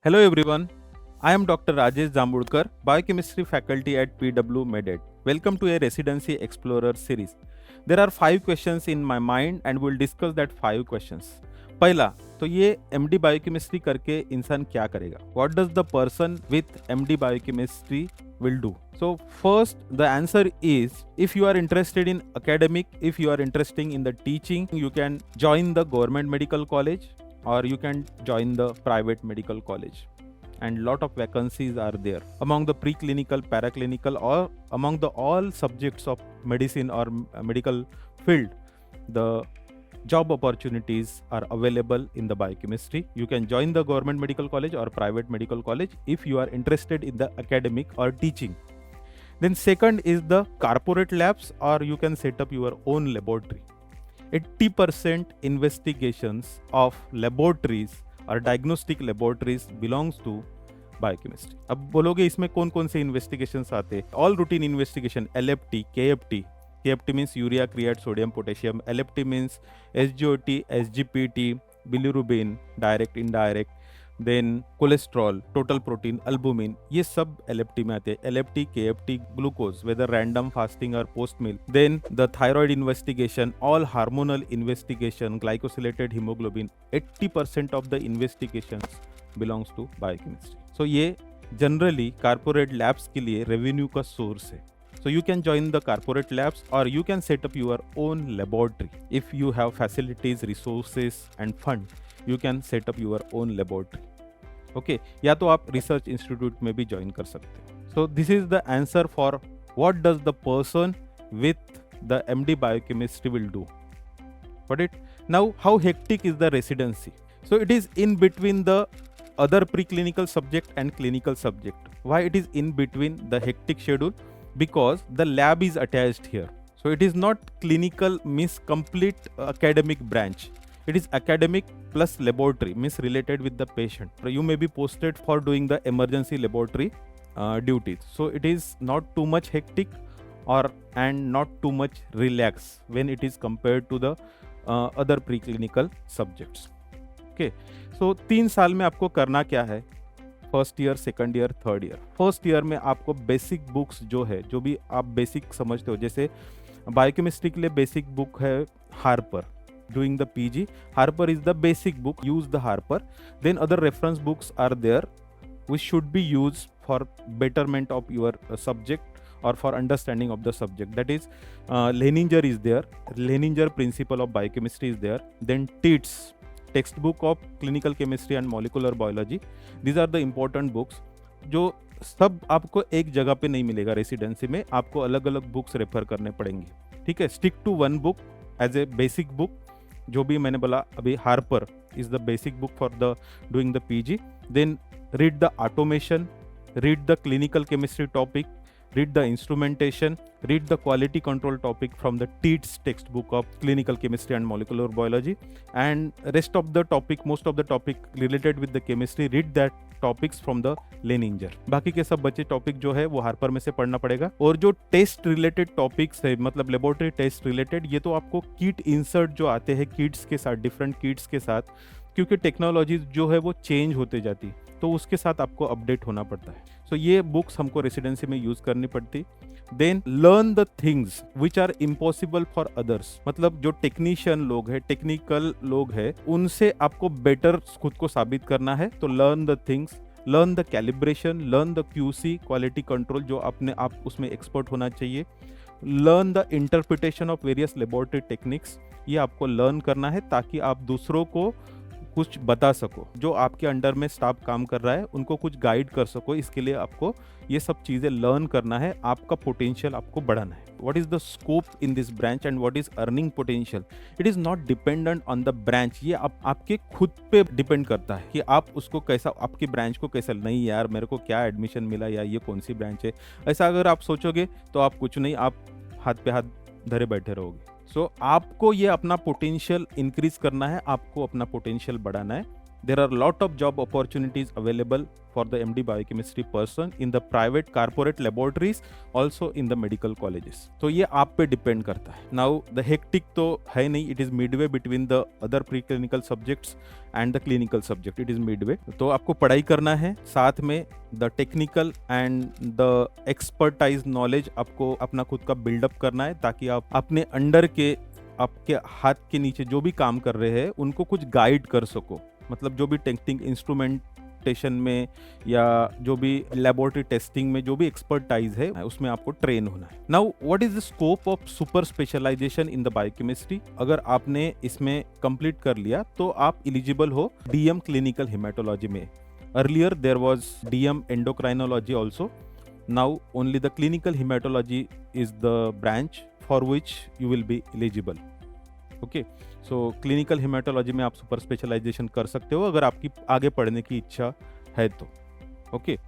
Hello everyone, I am Dr. Rajesh Jambudkar, Biochemistry faculty at PW MedEd. Welcome to a Residency Explorer series. There are 5 questions in my mind and we'll discuss that 5 questions. पहला तो ये MD Biochemistry करके इंसान क्या करेगा? What does the person with MD Biochemistry will do? So first the answer is if you are interested in academic, if you are interested in the teaching, you can join the government medical college or you can join the private medical college, and lot of vacancies are there among the preclinical, paraclinical, or among the all subjects of medicine or medical field. The job opportunities are available in the biochemistry. You can join the government medical college or private medical college if you are interested in the academic or teaching. Then second is the corporate labs, or you can set up your own laboratory. 80% investigations of laboratories और diagnostic laboratories belongs to biochemistry. अब बोलोगे इसमें कौन कौन से investigations आते हैं? All routine investigation, LFT, KFT. KFT means urea, creat, sodium, potassium. LFT means SGOT, SGPT, bilirubin, direct, indirect. Then cholesterol, total protein, albumin, ये सब LFT में आते हैं. LFT, KFT, glucose, whether random fasting और post meal. Then the thyroid investigation, all hormonal investigation, glycosylated haemoglobin. 80% of the investigations belongs to biochemistry. So ये generally corporate labs के लिए revenue का सोर्स है. So you can join the corporate labs or you can set up your own laboratory. If you have facilities, resources and fund, you can set up your own laboratory. Okay, या तो आप research institute में भी join कर सकते हैं. So this is the answer for what does the person with the MD biochemistry will do. Got it? Now how hectic is the residency? So it is in between the other preclinical subject and clinical subject. Why it is in between the hectic schedule? Because the lab is attached here. So it is not clinical means complete academic branch. It is academic plus laboratory means related with the patient. You may be posted for doing the emergency laboratory duties. So it is not too much hectic and not too much relaxed when it is compared to the other preclinical subjects. Okay. So 3 साल में आपको करना क्या है? First year, second year, third year. First year में आपको basic books जो है, जो भी आप बेसिक समझते हो, जैसे बायोकेमिस्ट्री के लिए बेसिक बुक है Harper. Doing the PG, Harper is the basic book, use the Harper. Then other reference books are there which should be use for betterment of your subject or for understanding of the subject. That is Leininger is there, Leininger principle of biochemistry is there. Then TITS, textbook of clinical chemistry and molecular biology. These are the important books जो सब आपको एक जगह पे नहीं मिलेगा. Residency में आपको अलग अलग बुक्स रेफर करने पड़ेंगे. ठीक है, stick to one book as a basic book. जो भी मैंने बोला अभी, Harper is the basic book for the doing the PG. Then read the automation, read the clinical chemistry topic, read the instrumentation, read the quality control topic from the TITS textbook of clinical chemistry and molecular biology, and rest of the topic, most of the topic related with the chemistry, read that topics from the Leininger. बाकी के सब बचे topic जो है वो Harper में से पढ़ना पड़ेगा. और जो टेस्ट रिलेटेड टॉपिक्स है, मतलब लेबोरेटरी टेस्ट रिलेटेड, ये तो आपको किट इंसर्ट जो आते हैं किट्स के साथ, डिफरेंट किट्स के साथ, क्योंकि टेक्नोलॉजीज जो है वो चेंज होते जाती, तो उसके साथ आपको अपडेट होना पड़ता है. सो ये बुक्स हमको रेसिडेंसी में यूज करनी पड़ती. Then learn the things which are impossible for others. मतलब जो टेक्नीशियन लोग हैं, टेक्निकल लोग हैं, उनसे आपको बेटर खुद को साबित करना है. तो learn the things, learn the calibration, learn the QC, quality control, जो अपने आप उसमें एक्सपर्ट होना चाहिए. Learn the interpretation of various laboratory techniques. ये आपको लर्न करना है ताकि आप दूसरों को कुछ बता सको. जो आपके अंडर में स्टाफ काम कर रहा है उनको कुछ गाइड कर सको. इसके लिए आपको ये सब चीज़ें लर्न करना है. आपका पोटेंशियल आपको बढ़ाना है. What is the scope in this branch and what is earning potential? It is not dependent on the branch. ये आपके खुद पे डिपेंड करता है कि आप उसको कैसा, आपकी ब्रांच को कैसा. नहीं यार, मेरे को क्या एडमिशन मिला या ये कौन सी ब्रांच है, ऐसा अगर आप सोचोगे तो आप कुछ नहीं, आप हाथ पे हाथ धरे बैठे रहोगे. सो आपको ये अपना पोटेंशियल इंक्रीज करना है, आपको अपना पोटेंशियल बढ़ाना है. There are lot of job opportunities available for the MD biochemistry person in the private corporate laboratories, also in the medical colleges. तो ये आप पे डिपेंड करता है. Now the hectic तो है नहीं, it is midway between the other preclinical subjects and the clinical subject. It is midway. तो आपको पढ़ाई करना है, साथ में the technical and the expertise knowledge आपको अपना खुद का बिल्डअप करना है, ताकि आप अपने अंडर के, आपके हाथ के नीचे जो भी काम कर रहे हैं उनको कुछ गाइड कर सको. मतलब जो भी टेक्निक इंस्ट्रूमेंटेशन में या जो भी लेबोरेटरी टेस्टिंग में जो भी एक्सपर्टाइज है उसमें आपको ट्रेन होना है. Now what is the scope of super specialization in the biochemistry? अगर आपने इसमें कंप्लीट कर लिया तो आप एलिजिबल हो डीएम क्लिनिकल हेमेटोलॉजी में. Earlier there was DM endocrinology also. Now only the clinical haematology is the branch for which you will be eligible. Okay, so clinical haematology में आप सुपर स्पेशलाइजेशन कर सकते हो अगर आपकी आगे पढ़ने की इच्छा है तो. Okay,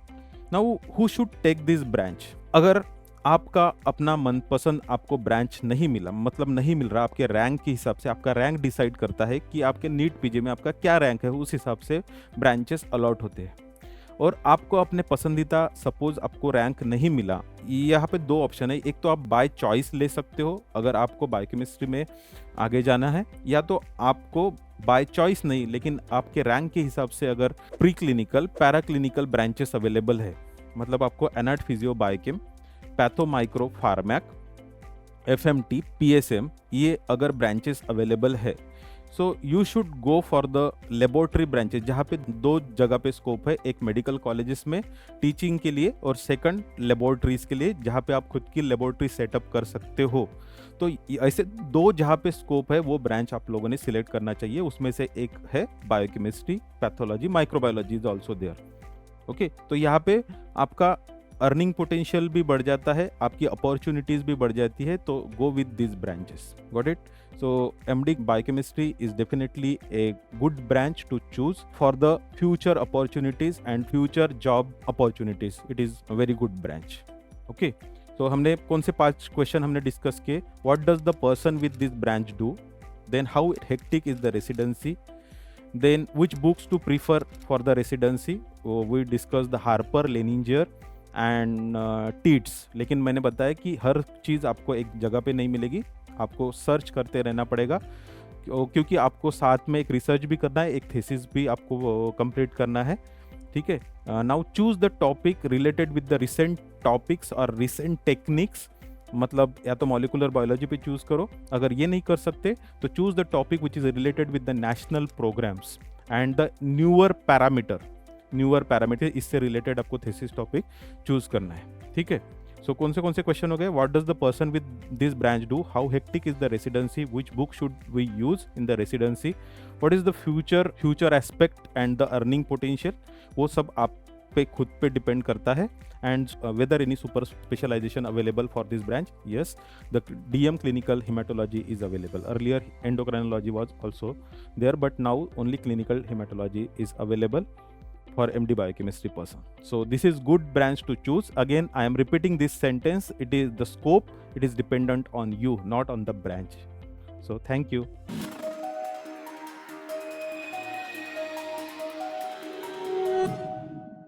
now who should take this branch? अगर आपका अपना मनपसंद आपको ब्रांच नहीं मिला, मतलब नहीं मिल रहा, आपके रैंक के हिसाब से, आपका रैंक डिसाइड करता है कि आपके नीट पीजी में आपका क्या रैंक है, उस हिसाब से ब्रांचेस अलॉट होते हैं. और आपको अपने पसंदीदा, सपोज आपको रैंक नहीं मिला, यहाँ पे दो ऑप्शन है. एक तो आप बाय चॉइस ले सकते हो अगर आपको बायोकेमिस्ट्री में आगे जाना है, या तो आपको बाय चॉइस नहीं लेकिन आपके रैंक के हिसाब से अगर pre clinical, para clinical branches available है, मतलब आपको anat physio biochem, patho micro pharmac, FMT, PSM, ये अगर ब्रांचेस अवेलेबल है, so you should go for the laboratory branches, जहाँ पे दो जगह पे स्कोप है. एक मेडिकल कॉलेजेस में टीचिंग के लिए और सेकंड लेबोरेटरीज के लिए, जहाँ पे आप खुद की लेबोरेटरी सेटअप कर सकते हो. तो ऐसे दो जहाँ पे स्कोप है वो ब्रांच आप लोगों ने सिलेक्ट करना चाहिए. उसमें से एक है biochemistry, pathology, microbiology is also there. Okay, तो यहाँ पे आपका अर्निंग पोटेंशियल भी बढ़ जाता है, आपकी अपॉर्चुनिटीज भी बढ़ जाती है. तो go with this branches. Got it? So MD Biochemistry is definitely a good branch to choose for the future opportunities and future job opportunities. It is a very good branch. Okay. So हमने कौन से 5 question हमने discuss किए. What does the person with this branch do? Then how hectic is the residency? Then which books to prefer for the residency? We discussed the Harper, Leninger and tits. लेकिन मैंने बताया कि हर चीज़ आपको एक जगह पे नहीं मिलेगी, आपको सर्च करते रहना पड़ेगा, क्योंकि आपको साथ में एक रिसर्च भी करना है, एक थीसिस भी आपको कंप्लीट करना है. ठीक है. Now choose the topic related with the recent topics और रिसेंट टेक्निक्स. मतलब या तो मॉलिकुलर बायोलॉजी पे चूज करो, अगर ये नहीं कर सकते तो choose the topic which is related with the national programmes and the newer parameter, इससे रिलेटेड आपको थीसिस टॉपिक चूज करना है. ठीक है. सो कौन से क्वेश्चन हो गए? What does the person with this branch do? How hectic is the residency? Which book should we use in the residency? What is the future aspect and the earning potential? वो सब आप पे खुद पे depend करता है. And whether any super specialization available for this branch? Yes, the DM clinical haematology is available. Earlier endocrinology was also there, but now only clinical haematology is available for MD biochemistry person. So this is good branch to choose. Again, I am repeating this sentence. It is the scope, it is dependent on you, not on the branch. So thank you.